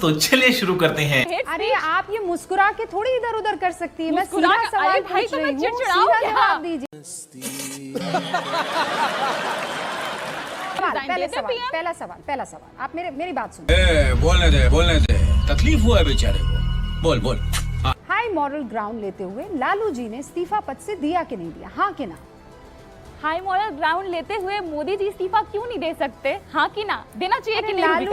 तो चलिए शुरू करते हैं। अरे आप ये मुस्कुरा के थोड़ी इधर उधर कर सकती है। मैं सीधा मुस्कुरा- सवाल अरे भाई, पूछ तो रही मैं हूँ, चिड़चिड़ाऊं सीधा क्या? जवाब दीजिए। पहला सवाल आप मेरी बात सुनिए। बोलने दे तकलीफ हुआ है बेचारे को। बोल हाई मॉरल ग्राउंड लेते हुए लालू जी ने इस्तीफा पद से दिया कि नहीं दिया, हाँ कि ना? हाई मॉरल ग्राउंड लेते हुए मोदी जी इस्तीफा क्यों नहीं दे सकते, हाँ कि ना? देना चाहिए कि नहीं? लालू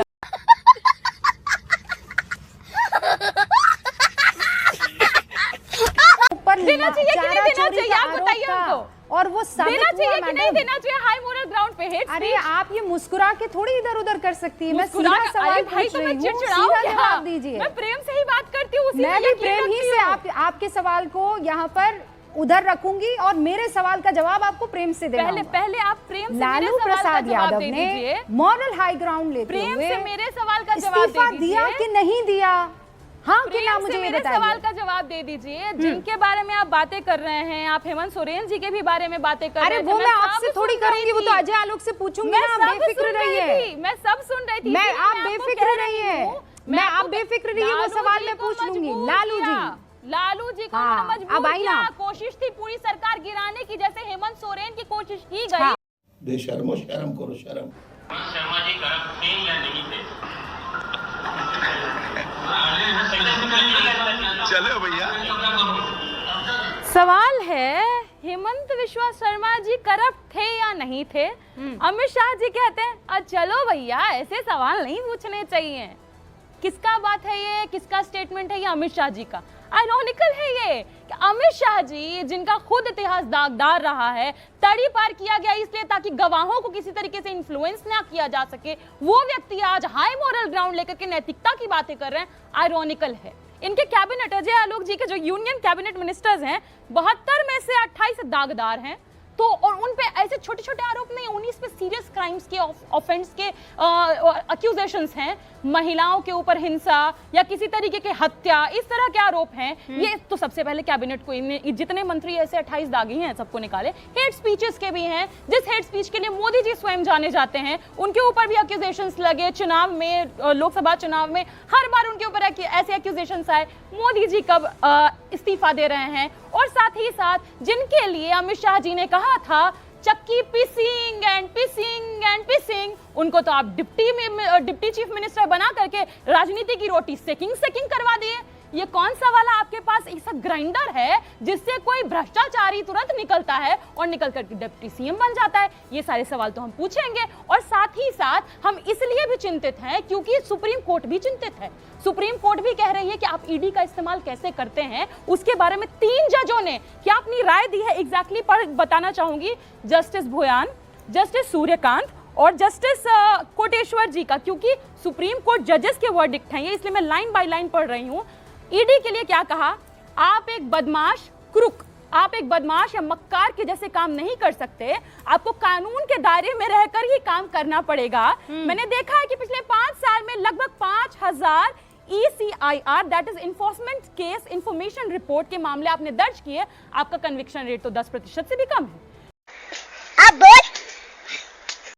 देना चाहिए कि नहीं देना चाहिए, आप बताइए हमको। और वो साबित देना चाहिए हुआ कि नहीं मैडम। देना चाहिए हाई मॉरल ग्राउंड पे हेट अरे आप ये मुस्कुरा के थोड़ी इधर उधर कर सकती है। मैं मुस्कुरा सीधा के- सवाल अरे भाई, पूछ तो रही मैं हूँ, चिड़चिड़ाऊं सीधा क्या? जवाब दीजिए। मैं प्रेम से ही बात करती हूँ, उसी मैं में भी यकीन प्रेम ही रखती से हूँ। आपके सवाल को यहाँ पर उधर रखूंगी और मेरे सवाल का जवाब आपको प्रेम से देना होगा। पहले आप प्रेम से लालू मेरे सवाल का प्रसाद जवाब यादव दे ने दीजिए। मॉरल हाई ग्राउंड लेते प्रेम हुए से मेरे सवाल का जवाब इस्तीफा दे दिया दीजिए। कि नहीं दिया, हाँ कि प्रेम ना? से मुझे ये मेरे सवाल बताइए। का जवाब दे दीजिए। जिनके बारे में आप बातें कर रहे हैं, आप हेमंत सोरेन जी के भी बारे में बातें कर अरे रहे थे। वो मैं आपसे सब थोड़ी सुन रही करूंगी, वो थी। तो अजय आलोक से पूछूंगी मैं ना। आप सब बेफिक्र सुन रहिए। थी, मैं सब सुन रही थी। मैं इसलिए आप आपको बेफिक्र कह रही रहिए। हूँ। मैं आप आपको- बेफिक्र रहिए, वो लालू सवाल जी मैं को पूछ लूंगी। मजबूर लालू किया। जी, लालू जी को हाँ, उन्होंने मजबूर अब आई ना। किया। कोशिश थी पूरी सरकार गिराने की, जैसे हेमंत सोरेन की कोशिश की गई। हाँ। बेशर्मो शर्म करो शर्म। शर्मा जी करप्ट थे या नहीं थे? चलो भैया। सवाल है, हेमंत विश्वा शर्मा जी करप्ट थे या नहीं थे? अमित शाह जी कहते हैं चलो भैया, ऐसे सवाल नहीं पूछने चाहिए। किसका बात है ये, किसका स्टेटमेंट है ये? अमित शाह जी का। आयरॉनिकल है ये कि अमित शाह जी, जिनका खुद इतिहास दागदार रहा है, तड़ी पार किया गया इसलिए ताकि गवाहों को किसी तरीके से इन्फ्लुएंस ना किया जा सके, वो व्यक्ति आज हाई मॉरल ग्राउंड लेकर के नैतिकता की बातें कर रहे हैं। आयरॉनिकल है। इनके कैबिनेट, अजय आलोक जी के जो यूनियन कैबिनेट मिनिस्टर्स हैं, 72 में से 28 दागदार हैं। तो और उन पे ऐसे छोटे छोटे आरोप नहीं, 19 पे सीरियस क्राइम्स के, ऑफेंस के अक्यूजेशंस हैं। महिलाओं के ऊपर हिंसा या किसी तरीके के हत्या, इस तरह के आरोप हैं। ये तो सबसे पहले कैबिनेट को जितने मंत्री ऐसे 28 दागी हैं, सबको निकाले। हेट स्पीचेस के भी हैं, जिस हेट स्पीच के लिए मोदी जी स्वयं जाने जाते हैं, उनके ऊपर भी अक्यूजेशंस लगे। चुनाव में, लोकसभा चुनाव में हर बार उनके ऊपर ऐसे अक्यूजेशंस आए। मोदी जी कब इस्तीफा दे रहे हैं? और साथ ही साथ जिनके लिए अमित शाह जी ने कहा था चक्की पिसिंग एंड पिसिंग एंड पिसिंग, उनको तो आप डिप्टी चीफ मिनिस्टर बना करके राजनीति की रोटी सेकिंग करवा दिए। ये कौन सा वाला आपके पास ऐसा ग्राइंडर है जिससे कोई भ्रष्टाचारी तुरंत निकलता है और निकल करके डिप्टी सीएम बन जाता है? ये सारे सवाल तो हम पूछेंगे। और साथ ही साथ हम इसलिए भी चिंतित हैं क्योंकि सुप्रीम कोर्ट भी चिंतित है। सुप्रीम कोर्ट भी कह रही है कि आप ईडी का इस्तेमाल कैसे करते हैं, उसके बारे में 3 जजों ने क्या अपनी राय दी है, एग्जैक्टली पर बताना चाहूंगी। जस्टिस भुयान, जस्टिस सूर्यकांत और जस्टिस कोटेश्वर जी का, क्योंकि सुप्रीम कोर्ट जजेस के वर्डिक्ट हैं ये, इसलिए मैं लाइन बाय लाइन पढ़ रही हूं। ईडी के लिए क्या कहा? आप एक बदमाश क्रुक, आप एक बदमाश या मक्कार के जैसे काम नहीं कर सकते, आपको कानून के दायरे में रहकर ही काम करना पड़ेगा। मैंने देखा है कि पिछले 5 साल में लगभग 5000 ECIR, that is enforcement case information report के मामले आपने दर्ज किए। आपका कन्विक्शन रेट तो 10% से भी कम है। अब बोल